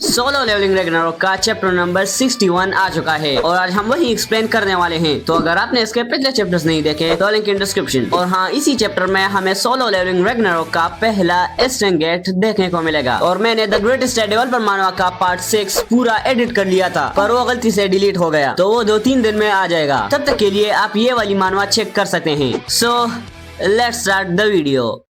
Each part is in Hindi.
सोलो लेवलिंग रैग्नारोक का चैप्टर नंबर 61 आ चुका है और आज हम वही एक्सप्लेन करने वाले हैं। तो अगर आपने इसके पिछले चैप्टर्स नहीं देखे तो लिंक इन डिस्क्रिप्शन। और हाँ, इसी चैप्टर में हमें सोलो लेवलिंग रैग्नारोक का पहला एस्ट्रेन गेट देखने को मिलेगा। और मैंने द ग्रेटेस्ट डेवलपर मानवा का पार्ट 6 पूरा एडिट कर लिया था, पर वो गलती से डिलीट हो गया, तो वो 2-3 दिन में आ जाएगा। तब तक के लिए आप ये वाली मानवा चेक कर सकते हैं। So let's start the video.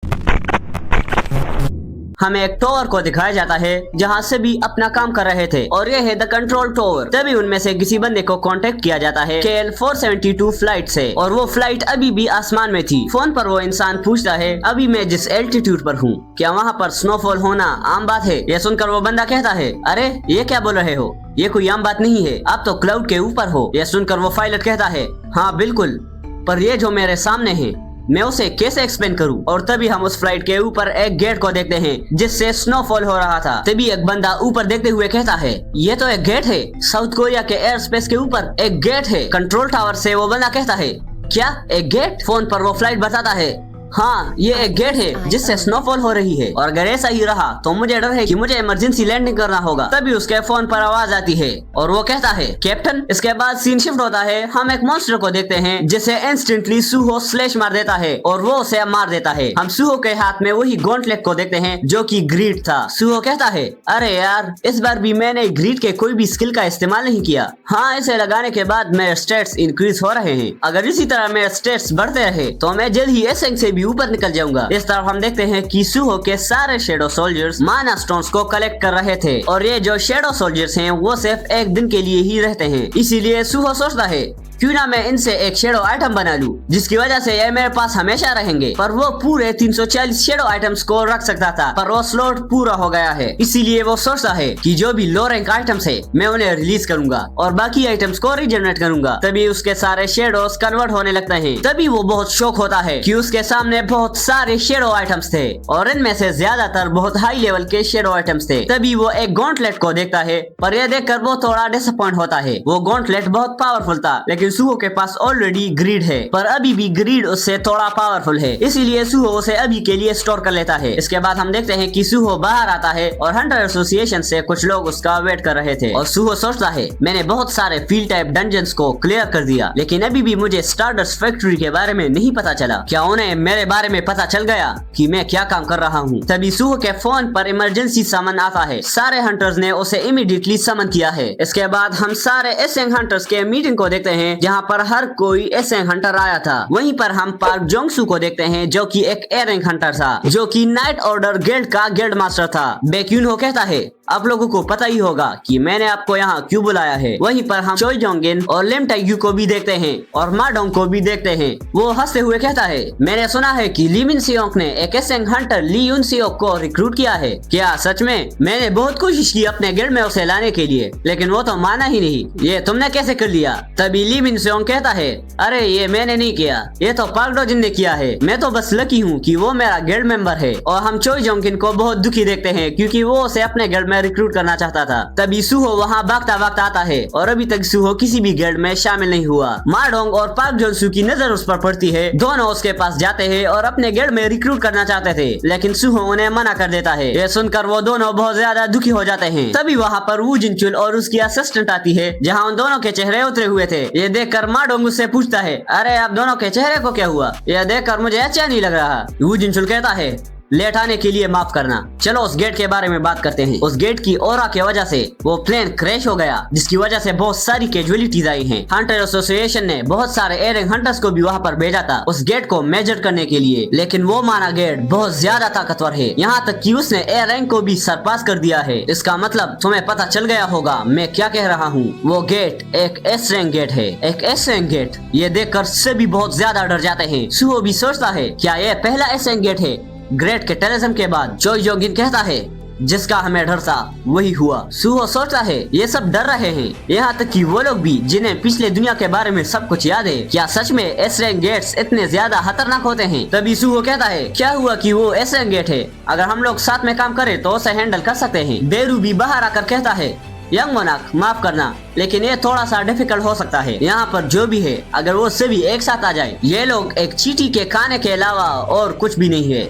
हमें एक टॉवर को दिखाया जाता है जहां सभी अपना काम कर रहे थे और ये है द कंट्रोल टॉवर। तभी उनमें से किसी बंदे को कांटेक्ट किया जाता है KL 472 फ्लाइट से, और वो फ्लाइट अभी भी आसमान में थी। फोन पर वो इंसान पूछता है, अभी मैं जिस एल्टीट्यूड पर हूँ क्या वहाँ पर स्नोफॉल होना आम बात है? यह सुनकर वो बंदा कहता है, अरे ये क्या बोल रहे हो, ये कोई आम बात नहीं है, आप तो क्लाउड के ऊपर हो। यह सुनकर वो पायलट कहता है, हाँ बिल्कुल, पर ये जो मेरे सामने है मैं उसे कैसे एक्सप्लेन करूं? और तभी हम उस फ्लाइट के ऊपर एक गेट को देखते हैं जिससे स्नोफॉल हो रहा था। तभी एक बंदा ऊपर देखते हुए कहता है, ये तो एक गेट है, साउथ कोरिया के एयर स्पेस के ऊपर एक गेट है। कंट्रोल टावर से वो बंदा कहता है, क्या एक गेट? फोन पर वो फ्लाइट बताता है, हाँ ये एक गेट है जिससे स्नोफॉल हो रही है, और अगर ऐसा ही रहा तो मुझे डर है कि मुझे इमरजेंसी लैंडिंग करना होगा। तभी उसके फोन पर आवाज आती है और वो कहता है, कैप्टन। इसके बाद सीन शिफ्ट होता है, हम एक मॉन्स्टर को देखते हैं जिसे इंस्टेंटली सुहो स्लैश मार देता है और वो उसे मार देता है। हम सुहो के हाथ में वही गॉन्टलेट को देखते हैं जो कि ग्रीड था। सुहो कहता है, अरे यार इस बार भी मैंने ग्रीड के कोई भी स्किल का इस्तेमाल नहीं किया। हाँ, इसे लगाने के बाद मेरे स्टेट्स इंक्रीज हो रहे हैं। अगर इसी तरह मेरे स्टेट्स बढ़ते रहे तो मैं जल्द ही एसेंग से ऊपर निकल जाऊंगा। इस तरफ हम देखते हैं कि सुहो के सारे शेडो सोल्जर्स माना स्टोन्स को कलेक्ट कर रहे थे, और ये जो शेडो सोल्जर्स हैं वो सिर्फ एक दिन के लिए ही रहते हैं। इसीलिए सुहो सोचता है, क्यों ना मैं इनसे एक शेडो आइटम बना लूं, जिसकी वजह से ये मेरे पास हमेशा रहेंगे। पर वो पूरे 340 शेडो आइटम्स को रख सकता था, पर वो स्लॉट पूरा हो गया है। इसीलिए वो सोचता है कि जो भी लो रैंक आइटम्स है मैं उन्हें रिलीज करूंगा और बाकी आइटम्स को रिजनरेट करूंगा। तभी उसके सारे शेडोस कन्वर्ट होने लगते हैं। तभी वो बहुत शॉक होता है कि उसके सामने बहुत सारे शेडो आइटम्स थे और इनमें से ज्यादातर बहुत हाई लेवल के शेडो आइटम्स थे। तभी वो एक गॉन्टलेट को देखता है, पर यह देखकर वो थोड़ा डिसअपॉइंट होता है। वो गॉन्टलेट बहुत पावरफुल था, लेकिन सुहो के पास ऑलरेडी ग्रीड है, पर अभी भी ग्रीड उससे थोड़ा पावरफुल है, इसीलिए सुहो उसे अभी के लिए स्टोर कर लेता है। इसके बाद हम देखते हैं कि सुहो बाहर आता है और हंटर एसोसिएशन से कुछ लोग उसका वेट कर रहे थे। और सुहो सोचता है, मैंने बहुत सारे फील्ड टाइप डंजन्स को क्लियर कर दिया, लेकिन अभी भी मुझे स्टारडस्ट फैक्ट्री के बारे में नहीं पता चला। क्या उन्हें मेरे बारे में पता चल गया कि मैं क्या काम कर रहा हूँ? तभी सुहो के फोन पर इमरजेंसी समन आता है। सारे हंटर्स ने उसे इमीडिएटली समन किया है। इसके बाद हम सारे एसेंग हंटर्स के मीटिंग को देखते हैं जहाँ पर हर कोई एसेंग हंटर आया था। वहीं पर हम पार्क जोंगसू को देखते हैं जो कि एक एयर रैंक हंटर था, जो कि नाइट ऑर्डर गिल्ड का गिल्ड मास्टर था। बेक्यून हो कहता है, आप लोगों को पता ही होगा कि मैंने आपको यहाँ क्यों बुलाया है। वहीं पर हम चोई जोंगिन और लिम टाइग्यू को भी देखते हैं और माडोंग को भी देखते हैं। वो हंसते हुए कहता है, मैंने सुना है कि ली मिन सियोंग ने एक एसेंग हंटर ली यून सियोंग को रिक्रूट किया है। क्या सच में? मैंने बहुत कोशिश की अपने गिल्ड में उसे लाने के लिए, लेकिन वो तो माना ही नहीं। ये तुमने कैसे कर लिया? तभी ली मिन सियोंग कहता है, अरे ये मैंने नहीं किया, ये तो पार्क डोजिन ने किया है। मैं तो बस लकी हूँ कि वो मेरा गिल्ड मेंबर है। और हम चोई जोंगिन को बहुत दुखी देखते हैं क्योंकि वो उसे अपने गिल्ड में रिक्रूट करना चाहता था। तभी सुहो वहाँ भागता भागता आता है और अभी तक सुहो किसी भी गिल्ड में शामिल नहीं हुआ। माडोंग और पार्क जोंसू की नजर उस पर पड़ती है। दोनों उसके पास जाते हैं और अपने गिल्ड में रिक्रूट करना चाहते थे, लेकिन सुहो उन्हें मना कर देता है। ये सुनकर वो दोनों बहुत ज्यादा दुखी हो जाते हैं। तभी वहाँ पर वू जिनचुल और उसकी असिस्टेंट आती है जहाँ उन दोनों के चेहरे उतरे हुए थे। ये देखकर माडोंग उससे पूछता है, अरे आप दोनों के चेहरे को क्या हुआ? यह देखकर मुझे अच्छा नहीं लग रहा। वू जिनचुल कहता है, लेट आने के लिए माफ करना। चलो उस गेट के बारे में बात करते हैं। उस गेट की ऑरा की वजह से वो प्लेन क्रैश हो गया, जिसकी वजह से बहुत सारी कैजुअलिटीज आई हैं। हंटर एसोसिएशन ने बहुत सारे एयरिंग हंटर्स को भी वहाँ पर भेजा था उस गेट को मेजर करने के लिए, लेकिन वो माना गेट बहुत ज्यादा ताकतवर है, यहाँ तक कि उसने एयर रैंक को भी सरपास कर दिया है। इसका मतलब तुम्हें पता चल गया होगा मैं क्या कह रहा हूँ। वो गेट एक एस रैंक गेट है, एक एस रैंक गेट। ये देखकर सभी बहुत ज्यादा डर जाते हैं। सुहो भी सोचता है, क्या ये पहला एस रैंक गेट है ग्रेट कैटलिज्म के बाद? चोई जोंगिन कहता है, जिसका हमें डर था वही हुआ। सुहो सोचता है, ये सब डर रहे हैं, यहाँ तक कि वो लोग भी जिन्हें पिछले दुनिया के बारे में सब कुछ याद है। क्या सच में एस रैंक गेट्स इतने ज्यादा खतरनाक होते हैं? तभी सुहो कहता है, क्या हुआ कि वो एस रैंक गेट है, अगर हम लोग साथ में काम करें तो उसे हैंडल कर सकते हैं। बेरू भी बाहर आकर कहता है, यंग मोनार्क माफ करना, लेकिन ये थोड़ा सा डिफिकल्ट हो सकता है। यहाँ पर जो भी है अगर वो सभी एक साथ आ जाए, ये लोग एक चींटी के खाने के अलावा और कुछ भी नहीं है।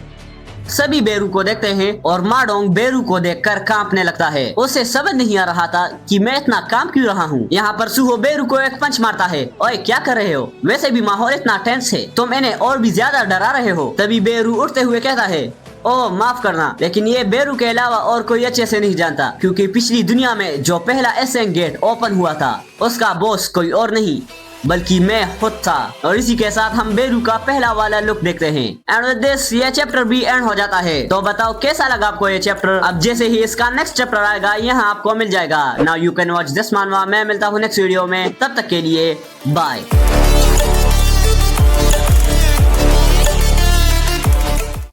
सभी बेरू को देखते हैं और माडोंग बेरू को देखकर कांपने लगता है। उसे समझ नहीं आ रहा था कि मैं इतना कांप क्यों रहा हूँ। यहाँ पर सुहो बेरू को एक पंच मारता है। ओए क्या कर रहे हो? वैसे भी माहौल इतना टेंस है, तुम इन्हें और भी ज्यादा डरा रहे हो। तभी बेरू उठते हुए कहता है, ओह माफ करना, लेकिन ये बेरू के अलावा और कोई अच्छे से नहीं जानता, क्योंकि पिछली दुनिया में जो पहला एसेंट गेट ओपन हुआ था उसका बॉस कोई और नहीं बल्कि मैं खुद था। और इसी के साथ हम बेरू का पहला वाला लुक देखते हैं। एंड विद दिस ये चैप्टर भी एंड हो जाता है। तो बताओ कैसा लगा आपको ये चैप्टर? अब जैसे ही इसका नेक्स्ट चैप्टर आएगा यहाँ आपको मिल जाएगा। Now you can watch this मानवा। मैं मिलता हूँ नेक्स्ट वीडियो में, तब तक के लिए बाय।